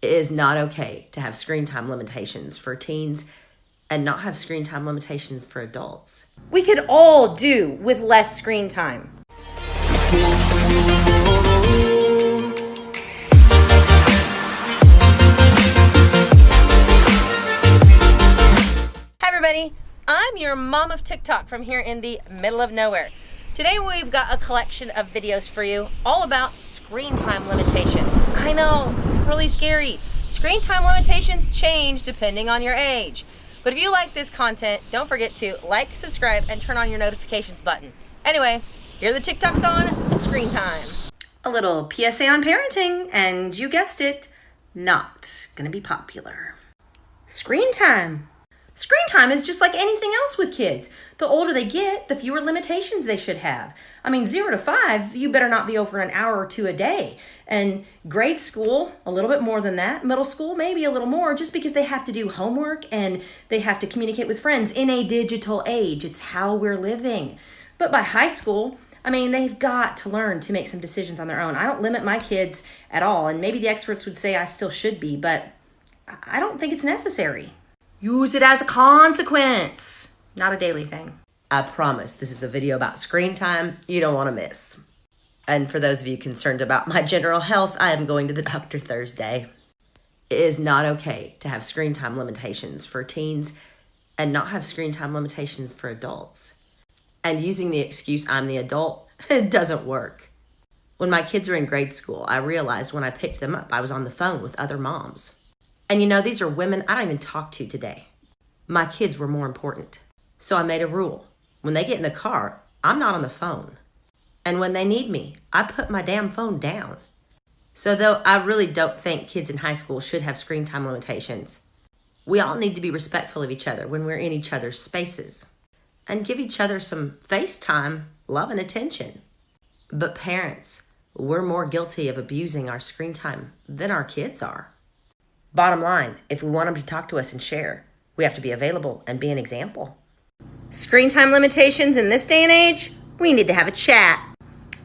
It is not okay to have screen time limitations for teens and not have screen time limitations for adults. We could all do with less screen time. Hi everybody, I'm your mom of TikTok from here in the middle of nowhere. Today we've got a collection of videos for you all about screen time limitations. I know, it's really scary. Screen time limitations change depending on your age. But if you like this content, don't forget to like, subscribe, and turn on your notifications button. Anyway, here are the TikToks on Screen Time. A little PSA on parenting, and you guessed it, not gonna be popular. Screen time. Screen time is just like anything else with kids. The older they get, the fewer limitations they should have. I mean, 0 to 5, you better not be over an hour or two a day. And grade school, a little bit more than that. Middle school, maybe a little more, just because they have to do homework and they have to communicate with friends in a digital age. It's how we're living. But by high school, I mean, they've got to learn to make some decisions on their own. I don't limit my kids at all, and maybe the experts would say I still should be, but I don't think it's necessary. Use it as a consequence, not a daily thing. I promise this is a video about screen time you don't want to miss. And for those of you concerned about my general health, I am going to the doctor Thursday. It is not okay to have screen time limitations for teens and not have screen time limitations for adults. And using the excuse I'm the adult, it doesn't work. When my kids were in grade school, I realized when I picked them up, I was on the phone with other moms. And you know, these are women I don't even talk to today. My kids were more important. So I made a rule. When they get in the car, I'm not on the phone. And when they need me, I put my damn phone down. So though I really don't think kids in high school should have screen time limitations, we all need to be respectful of each other when we're in each other's spaces and give each other some FaceTime, love, and attention. But parents, we're more guilty of abusing our screen time than our kids are. Bottom line, if we want them to talk to us and share, we have to be available and be an example. Screen time limitations in this day and age? We need to have a chat.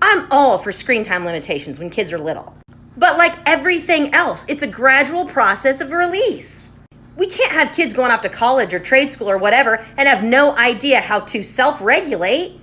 I'm all for screen time limitations when kids are little. But like everything else, it's a gradual process of release. We can't have kids going off to college or trade school or whatever and have no idea how to self-regulate.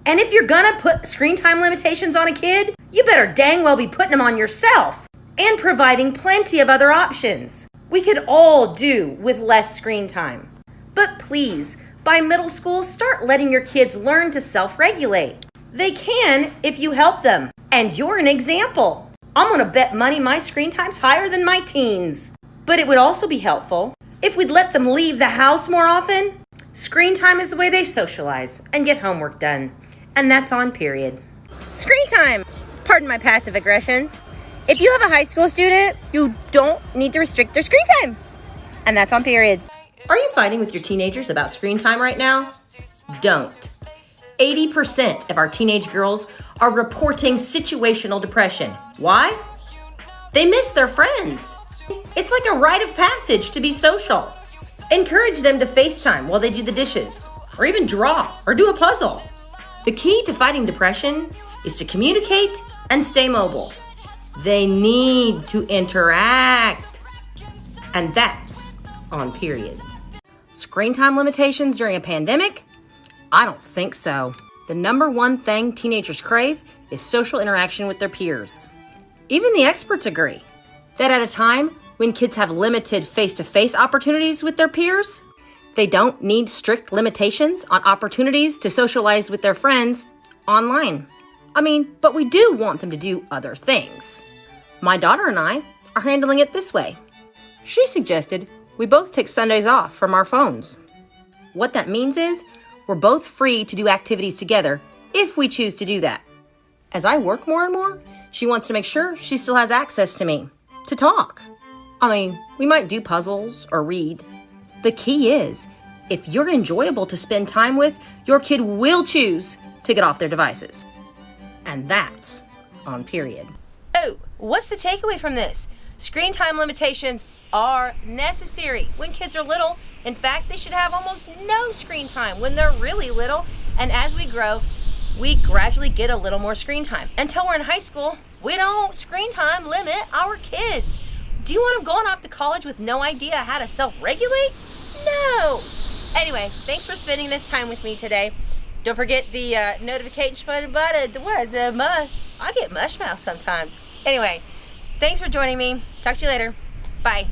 And if you're gonna put screen time limitations on a kid, you better dang well be putting them on yourself and providing plenty of other options. We could all do with less screen time. But please, by middle school, start letting your kids learn to self-regulate. They can if you help them, and you're an example. I'm gonna bet money my screen time's higher than my teens. But it would also be helpful if we'd let them leave the house more often. Screen time is the way they socialize and get homework done, and that's on period. Screen time! Pardon my passive aggression. If you have a high school student, you don't need to restrict their screen time. And that's on period. Are you fighting with your teenagers about screen time right now? Don't. 80% of our teenage girls are reporting situational depression. Why? They miss their friends. It's like a rite of passage to be social. Encourage them to FaceTime while they do the dishes, or even draw, or do a puzzle. The key to fighting depression is to communicate and stay mobile. They need to interact. And that's on period. Screen time limitations during a pandemic? I don't think so. The number one thing teenagers crave is social interaction with their peers. Even the experts agree that at a time when kids have limited face-to-face opportunities with their peers, they don't need strict limitations on opportunities to socialize with their friends online. But we do want them to do other things. My daughter and I are handling it this way. She suggested we both take Sundays off from our phones. What that means is we're both free to do activities together if we choose to do that. As I work more and more, she wants to make sure she still has access to me to talk. We might do puzzles or read. The key is, if you're enjoyable to spend time with, your kid will choose to get off their devices. And that's on period. Oh, what's the takeaway from this? Screen time limitations are necessary when kids are little. In fact, they should have almost no screen time when they're really little. And as we grow, we gradually get a little more screen time. Until we're in high school, we don't screen time limit our kids. Do you want them going off to college with no idea how to self-regulate? No. Anyway, thanks for spending this time with me today. Don't forget the notification button. I get mush mouth sometimes. Anyway, thanks for joining me. Talk to you later. Bye.